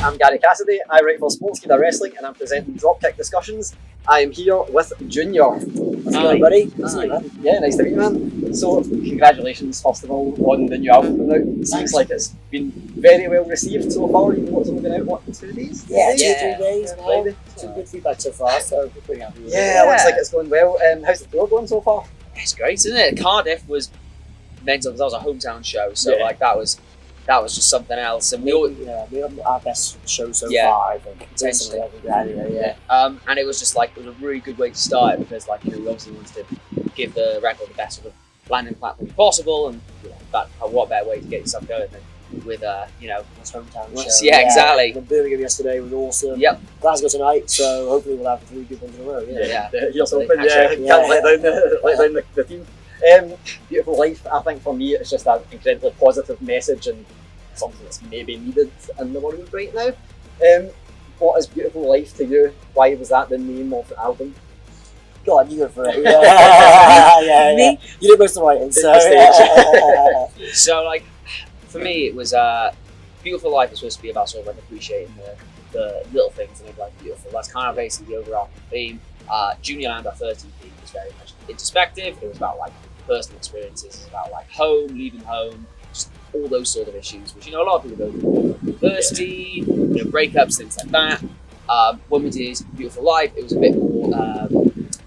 I'm Gary Cassidy. I write for Sportskeeda Wrestling and I'm presenting Dropkick Discussions. I am here with Junior. How's it going, buddy? Yeah, nice to meet you, man. So, congratulations, first of all, on the new album coming out. It seems like it's been very well received so far, even though it's only been out, what, 2 days? Yeah, 2-3 days now. Some good feedback so far, so we're pretty happy with it. Yeah, it looks like it's going well. How's the tour going so far? It's great, isn't it? Cardiff was mental because that was a hometown show, so like that was just something else. And we had our best show so far, I think. Potentially. Yeah. And it was just like, it was a really good way to start because, like, we obviously wanted to give the record the best sort of landing platform possible, and what better way to get yourself going than with this hometown show. Yeah, exactly. The Birmingham yesterday was awesome. Yep. Glasgow tonight, so hopefully we'll have 3 good ones in a row. Here's hoping. Can't let down the team. Beautiful Life, I think for me it's just an incredibly positive message and something that's maybe needed in the world right now. What is Beautiful Life to you? Why was that the name of the album? Go on, you go for it. Yeah. You did most of the writing, so. So, like, for me it was Beautiful Life is supposed to be about sort of like appreciating the little things that make life beautiful. That's kind of basically the overarching theme. Junior Land, our 13th theme, was very much introspective. It was about like personal experiences. It's about like home, leaving home, just all those sort of issues, which a lot of people go through, like university, breakups, things like that. When we did Beautiful Life, it was a bit more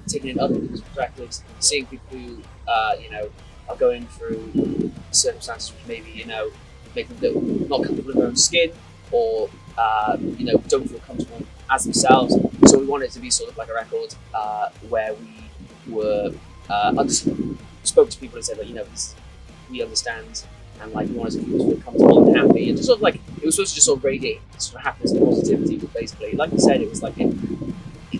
taking in other people's perspectives, seeing people who are going through circumstances which maybe make them feel not comfortable in their own skin, or don't feel comfortable as themselves. So we wanted it to be sort of like a record where we were spoke to people and said that we understand, and like we wanted people to feel comfortable and happy, and just sort of like it was supposed to just sort of radiate sort of happiness and positivity. But basically, like you said, it was like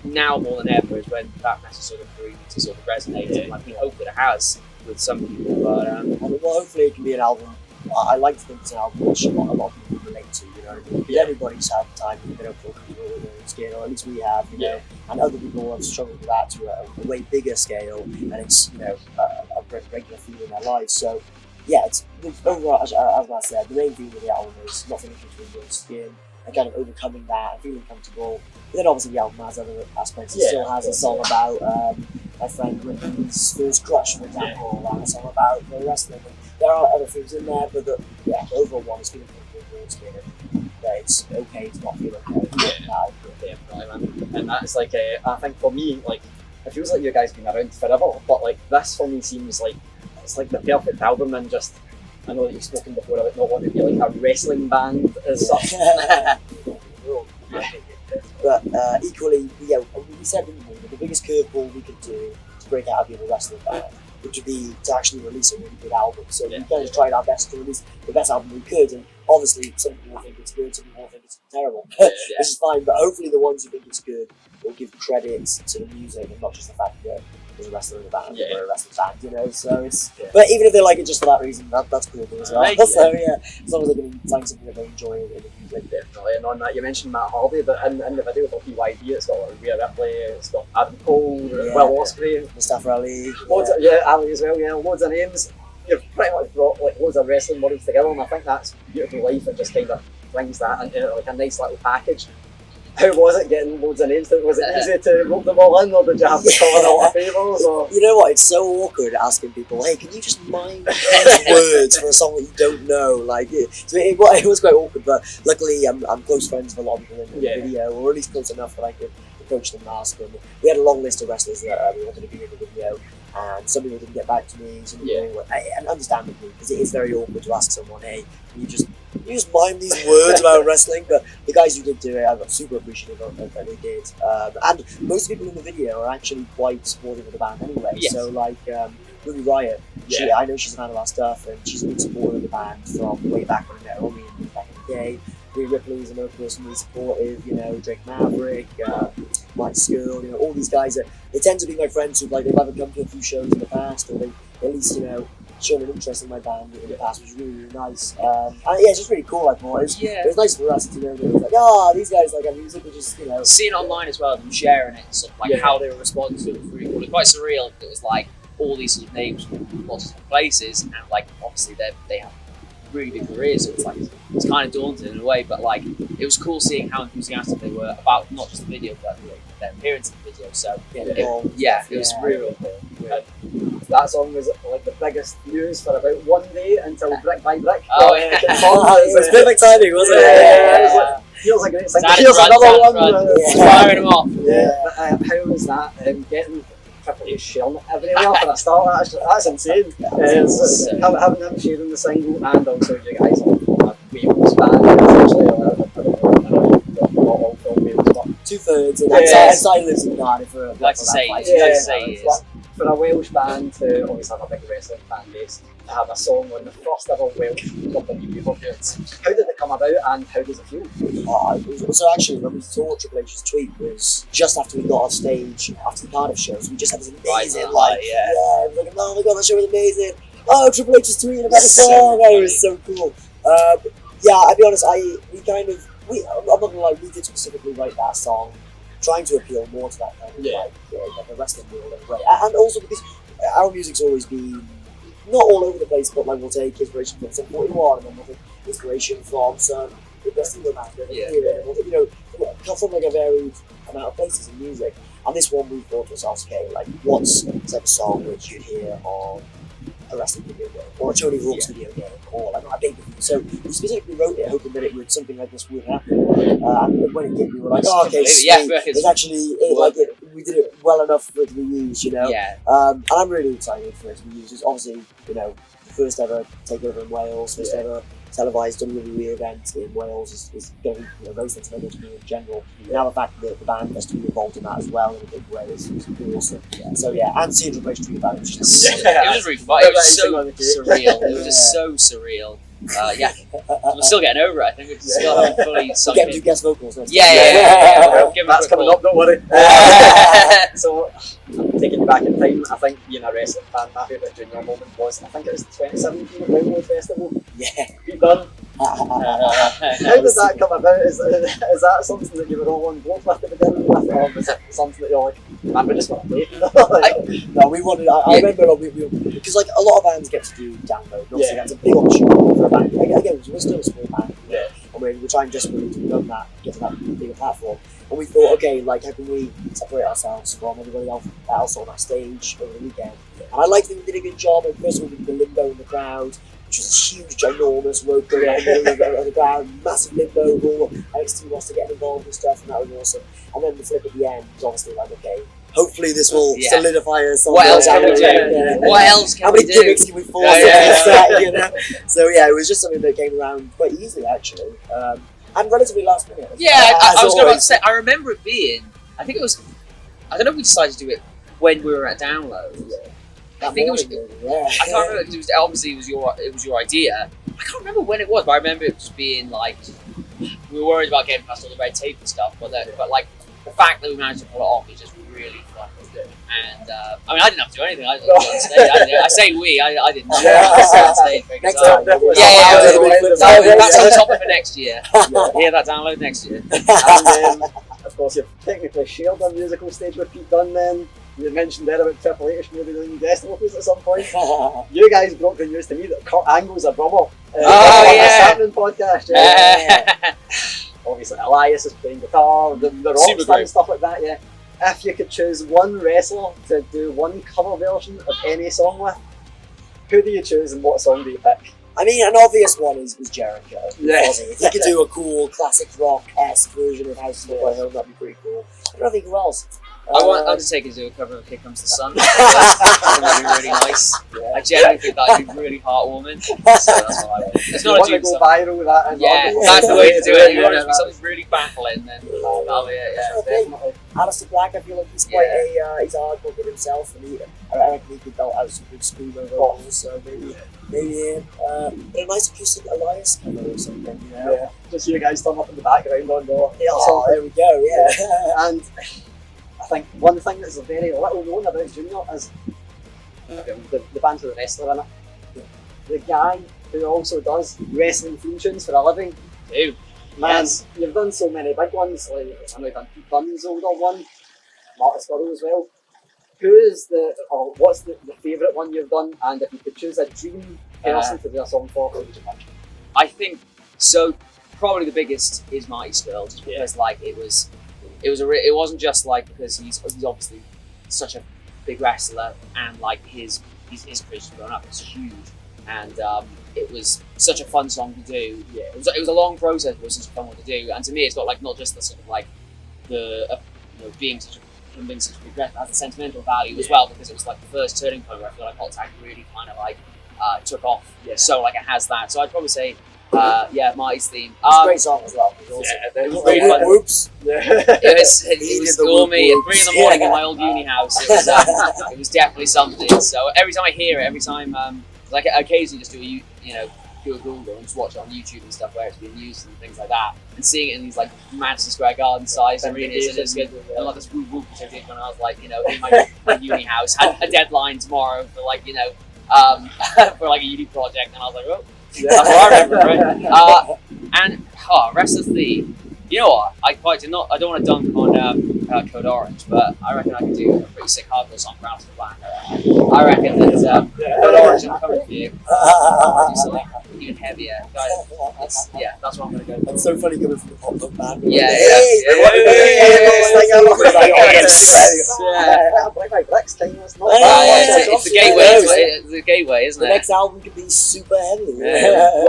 now more than ever is when that message sort of really needs to sort of resonate, and like we hope that it has with some people. But hopefully it can be an album. I like to think it's an album which a lot of people relate to, you know what I mean? Because everybody's had time when they don't feel comfortable with their own skin, or at least we have, and other people have struggled with that to a way bigger scale, and it's, a regular theme in their lives. So, yeah, it's overall, as I said, the main theme of the album is not feeling comfortable with your own skin, and kind of overcoming that and feeling comfortable. But then obviously the album has other aspects. It still has a song about my friend Whitney's first crush, for example, and a song about the wrestling. There are other things in there, but the overall one is feeling comfortable with your own skin, and it's okay to not feel okay. Definitely, man. And that's like, I think for me, like, it feels like you guys have been around forever, but like this for me seems like it's like the perfect album, and just, I know that you've spoken before about not wanting to be like a wrestling band as such. But equally, we said the biggest curveball we could do to break out of being a wrestling band, which would be to actually release a really good album. So we kind of tried our best to release the best album we could, and obviously some people will think it's good, some people will think it's terrible, which is fine, but hopefully the ones who think it's good will give credit to the music and not just the fact that there's a wrestler in the band or a wrestling band, so it's, but even if they like it just for that reason, that's cool as well. So as long as they can find something that they enjoy in the music. Definitely. And on that, you mentioned Matt Hardy, but in the video for PYD, it's got like Rhea Ripley, it's got Adam Cole, Will Ospreay, Mustafa Ali, Ali as well, loads of names. You've pretty much brought like loads of wrestling words together, and I think that's Beautiful Life. It just kind of brings that into like a nice little package. How was it getting loads of names? Was it easy to rope them all in, or did you have to call in a lot of favours? Or? You know what? It's so awkward asking people, "Hey, can you just mime these words for a song that you don't know?" Like, so it was quite awkward. But luckily, I'm close friends with a lot of people in the video, or at least close enough that I could approach them and ask them. We had a long list of wrestlers that we wanted to be in the video, and some people didn't get back to me. Some people, and understandably, because it is very awkward to ask someone, "Hey, can you just mime these words about wrestling?" But the guys who did do it, I'm super appreciative of that they did. And most people in the video are actually quite supportive of the band anyway. So like Ruby Riot, I know she's a fan of our stuff, and she's a big supporter of the band from way back when I met Romy back in the day. Rhea Ripley is another person really supportive, Drake Maverick, Mike Skrull, all these guys they tend to be my friends who they've either come to a few shows in the past, or they at least shown an interest in my band in the past, which was really, really nice. And it's just really cool. I thought it was nice for us to know that it was like, these guys like our music, we just seeing it online as well, them sharing it, sort of like how they were responding to it was really cool. It was quite surreal. It was like all these sort of names from lots of different places, and like obviously they have really big careers, so it's kind of daunting in a way. But like, it was cool seeing how enthusiastic they were about not just the video, but their appearance in the video. So it was really cool. That song was like the biggest news for about one day until Brick by Brick. Oh, yeah. It was perfect timing, wasn't it? Yeah. Here's a great thing. Here's another one. Firing them off. Yeah. But, how was that? Getting Triple H sharing everywhere for a start. That's insane. Having him sharing the single and also you guys on a Wales band. Essentially, I know not all from Wales, but 2/3. And I lives in Cardiff for a like to say, for a Welsh band to obviously have a big wrestling fan base, to have a song on the first ever Welsh WWE performance. How did it come about and how does it feel? So actually, when we saw Triple H's tweet was just after we got off stage after the Cardiff shows. We just had this amazing oh my god, that show was amazing. Oh, Triple H is tweeting about a song. It was so cool. I'll be honest. I'm not gonna lie, we did specifically write that song, trying to appeal more to that kind of like the wrestling world in a way, and also because our music's always been not all over the place, but like we'll take inspiration from some 41, and then we'll take inspiration from some wrestling band, and we'll come from like a varied amount of places in music. And this one we thought to ourselves, okay, like what's the type of song which you'd hear on a wrestling video game, or a Tony Hawk's video game, or like a big video. So we specifically wrote it hoping that it would something like this would happen. And when it did, we were like, oh, okay, it's actually we did it well enough for it to be used, you know. Yeah. And I'm really excited for it to be used. It's obviously, the first ever takeover in Wales, first ever televised WWE event in Wales is going to be very sentimental to me in general. Now the fact that the band has to be involved in that as well in a big way is awesome. So and seeing Triple H tweet about it was just it was really fun. It was so surreal. It was just so surreal. We're still getting over it. I think we're still haven't fully sunk in. Get to do guest vocals next That's coming up, don't worry. So, taking you back in time, I think being a wrestling fan, my favourite junior moment was, I think it was 2017 at Download Festival. Pete Dunne. How did that come about? Is that something that you were all on board with to begin with, or was it something that you're like, man, we're just going to play? No, we wanted. I remember because like a lot of bands get to do Download. Obviously, that's a big opportunity for a band. Again, we're still a small band, and we're trying desperately to become that, get to that bigger platform. And we thought, okay, like how can we separate ourselves from everybody else on that stage over the weekend? And I like that we did a good job. Like, first of all, we did the limbo in the crowd, which was a huge, ginormous rope going on in the middle of the ground, massive limbo with all NXT roster getting involved and stuff, and that was awesome. And then the flip at the end was obviously like, okay, hopefully this will solidify us. What else can we do? What else can we do? How many gimmicks can we force into this set, So it was just something that came around quite easily actually. And relatively last minute. I was going to say, I remember it being, I think it was, I don't know if we decided to do it when we were at Download. I think it was. I can't remember because obviously it was your idea. I can't remember when it was, but I remember it just being like we were worried about getting past all the red tape and stuff. But like the fact that we managed to pull it off is just really fun. And I mean, I didn't have to do anything. I was on stage. I say we. I didn't. I was on stage. Next time. That's on top of it next year. That Download next year. And of course, you've technically shared a musical stage with Pete Dunne. Then you mentioned there about Triple H maybe doing guest vocals at some point. You guys broke the news to me that Kurt Angle's a drummer. The Happening podcast. Obviously, Elias is playing guitar. The Rock's and stuff like that. Yeah. If you could choose one wrestler to do one cover version of any song with, who do you choose and what song do you pick? I mean, an obvious one is Jericho. If he could do a cool classic rock-esque version of House of the Hill, that'd be pretty cool. I don't think who else. I want Undertaker to do a cover of Here Comes the Sun. I think that'd be really nice. I genuinely think that'd be really heartwarming. So that's what I want. It's not a to go viral with that. That's the way to do it. You want it to be something really baffling, then that'll be it. Yeah, definitely. Alistair Black, I feel like he's quite he's a hardcore kid himself, and I reckon he could belt out some good screamo vocals. So maybe him. A nice acoustic Elias cover or something. Just you guys turn up in the background on the. There we go. And I think one thing that's very little known about Junior is the band with the wrestler in it. The guy who also does wrestling theme tunes for a living. Dude. Man, you've done so many big ones. Like I know you've done Pete Dunne's older one, Marcus Burrow as well. What's the favourite one you've done? And if you could choose a dream person to do a song for, who would you pick? I think so. Probably the biggest is Marty Skrull, just because like it wasn't just like because he's obviously such a big wrestler and like his career's grown up. It's huge, and it was such a fun song to do. Yeah, it was a long process, but it was such a fun one to do. And to me, it's got like not just the sort of like the being such a big wrestler, has a sentimental value as well, because it was like the first turning point where I feel like Attard really kind of like took off. Yeah. So like it has that. So I'd probably say. Marty's theme. It's a great song as well. It was really fun. Whoops. It was for me at 3 in the morning in my old uni house. It was definitely something. So every time I hear it, like I occasionally just do a Google and just watch it on YouTube and stuff where it's being used and things like that, and seeing it in these like Madison Square Garden size arenas, and it's good. And like this whoop whoop which I did when I was like in my uni house, had a deadline tomorrow for like for like a uni project, and I was like, oh. That's what I remember, right? And Wrestler's Theme. You know what? I don't want to dunk on Code Orange, but I reckon I could do a pretty sick hardcore song for House of Black. I reckon that Code Orange is coming for you. Do something even heavier. That's what I'm going to go for. That's so funny coming from the pop punk band. It's the gateway. It's the gateway, isn't it? The next album could be super heavy.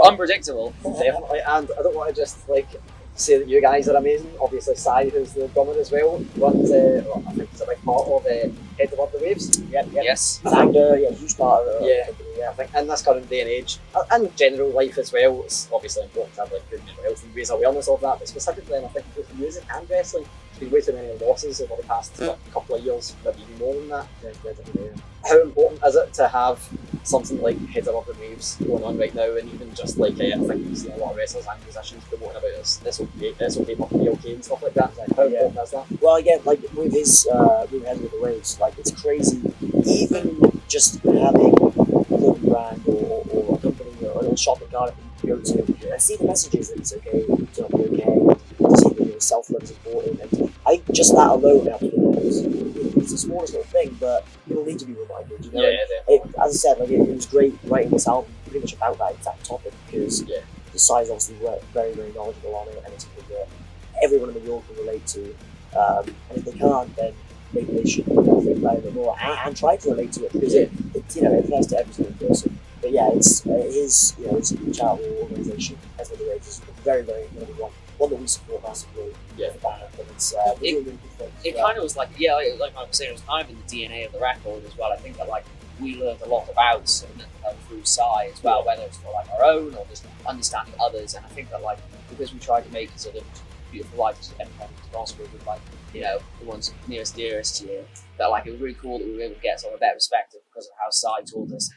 Unpredictable. Definitely, and I don't want to just like say that you guys are amazing. Obviously, Sai, who's the drummer as well, runs. I think he's a big part of Head Above the Waves. Yes. Actor, huge part of I think in this current day and age, and general life as well, it's obviously important to have like good mental health and raise awareness of that. But specifically, I think with music and wrestling, there's been way too many losses over the past couple of years, maybe even more than that. How important is it to have something like Head Above the Waves going on right now, and even just like I think we've seen a lot of wrestlers and musicians promoting about it's okay not to be okay and stuff like that. Like, how important is that? Well, again, like with his with Head Above the Waves, like it's crazy. Even just having a clothing brand or a company or a little shopping cart that you can go to and see the messages that it's okay to not be okay, to see that self-love is important, and I think just that alone it's the smallest little thing, but people need to be reminded. As I said, like it was great writing this album pretty much about that exact topic, because the Sai's obviously very, very knowledgeable on it, and it's something that everyone in the world can relate to. And if they can't, then maybe they should think about it a bit more and try to relate to it, because it applies to every single person. But yeah, it's a charitable organisation. As the Waves is very, very important one that we support massively. And it's really good things. It kind of was like like I was saying, it was kind of in the DNA of the record as well. I think that like we learned a lot about through Sai as well, whether it's for like our own or just understanding others. And I think that like because we tried to make sort of beautiful life as independent as possible with like the ones nearest dearest to you, that like it was really cool that we were able to get sort of a better perspective because of how Sai taught us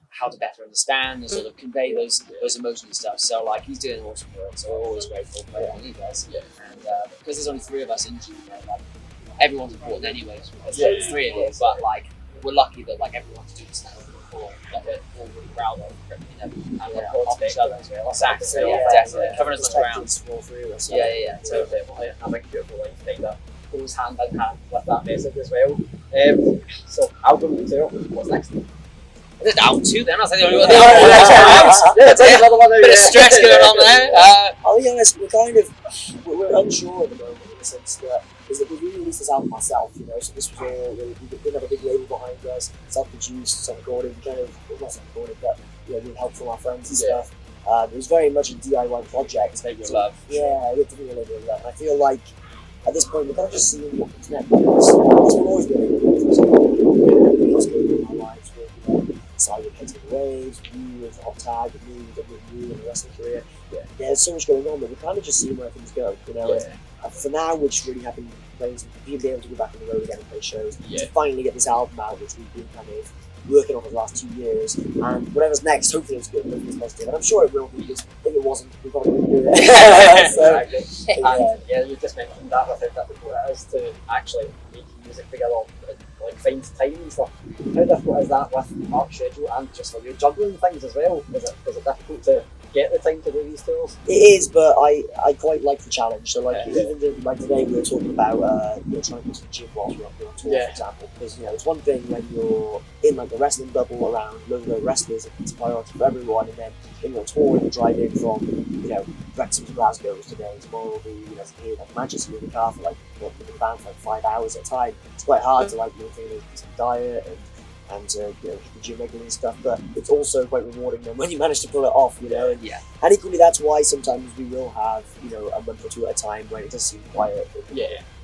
how to better understand and sort of convey those emotions and stuff. So like he's doing awesome work, so we're always grateful for everything he does. And because there's only 3 of us in Junior, like everyone's important anyway. There's 3 of us, but like we're lucky that like everyone's doing this now before that we're all really proud of, and of each other as well. Exactly, definitely covering as much ground. Totally. Having a beautiful life behind that goes hand in hand with that message as well. So album 2, what's next? There's album 2 then. I was like the only one. Bit of stress going on there. I'll be honest, we're unsure at the moment in the sense that we released this album myself, so this was all, we didn't have a big label behind us, self-produced, self-recorded, not self-recorded, but with help from our friends and stuff. It was very much a DIY project. Labor of love. Yeah, it did a labor of love. And I feel like at this point we're kind of just seeing what comes next, because we'll always be a labor of love. What's going on in our lives with Sai with Head Above the Waves, you with Attard, with me, with WWE and the wrestling career. There's so much going on, but we're kind of just seeing where things go, And for now, we're just really happy being able to go back on the road again and play shows. To finally get this album out, which we've been kind of working on for the last 2 years. And whatever's next, hopefully it's good, hopefully it's positive. And I'm sure it will be, because if it wasn't, we probably wouldn't do it. And you just mentioned that with how difficult it is to actually make music together, like find time and stuff. How difficult is that with Mark's schedule and just like you're juggling things as well? Is it difficult to get the time to do these tours? It is, but I quite like the challenge. So like even like today we were talking about trying to go to the gym whilst we're on tour, for example. Because it's one thing when you're in like the wrestling bubble around loads of wrestlers, and it's a priority for everyone, and then when you're on tour and you drive in from Wrexham to Glasgow today, tomorrow will be from here like Manchester in the car for like in the van for like 5 hours at a time. It's quite hard to like maintain a decent diet and hit the gym regularly and stuff, but it's also quite rewarding then when you manage to pull it off, and equally that's why sometimes we will have a month or two at a time when it does seem quiet in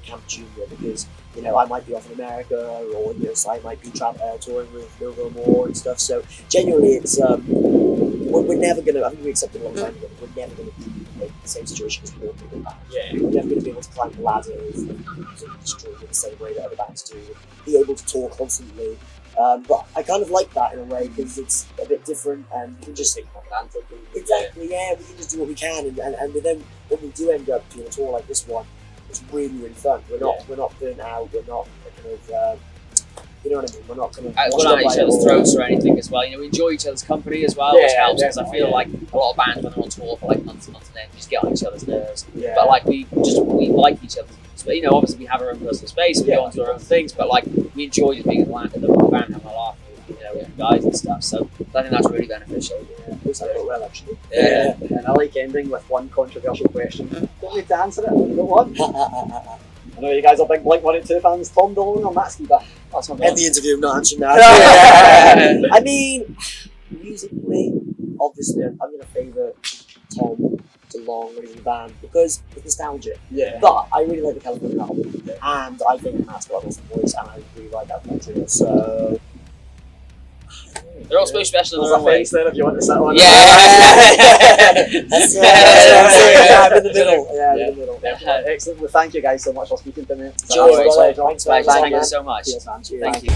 Camp Junior, because I might be off in America, or I might be touring with Nova more and stuff, so genuinely it's we're never gonna, I think we accepted a long time ago, we're never gonna be in the same situation as we're doing that. We're never gonna be able to climb the ladders and destroy in the same way that other bands do, and be able to tour constantly. But I kind of like that in a way, because it's a bit different, and we can just we can just do what we can, and then when we do end up doing a tour like this one, it's really, really fun. We're not burnt out. We're not kind of you know what I mean. We're not kind of on each other's throats or anything as well. We enjoy each other's company as well, which helps, because I feel like a lot of bands when they're on tour for like months and months and then just get on each other's nerves. But like we like each other. But obviously we have our own personal space, we go on to our own things, but like we enjoy just being in the band, having a laugh with you guys and stuff. So I think that's really beneficial. Well, actually. And I like ending with one controversial question. Don't need to answer it. I've got one. I know you guys are big Blink-182 fans. Tom DeLonge or Matsuki? That's my end the interview. I'm not answering that. I mean, musically, obviously, I'm going to favour Tom DeLonge when he's in the band because it's nostalgic. But I really like the California album, and I think Matt's got an awesome voice, and I really like that country. So they're all so special in their own way. Then if you want to settle on that's in the middle. In the middle. Excellent. Well, thank you guys so much for speaking to me. Cheers, brother. Thanks, Thank you so much. Cheers, man. Cheers. Thank you.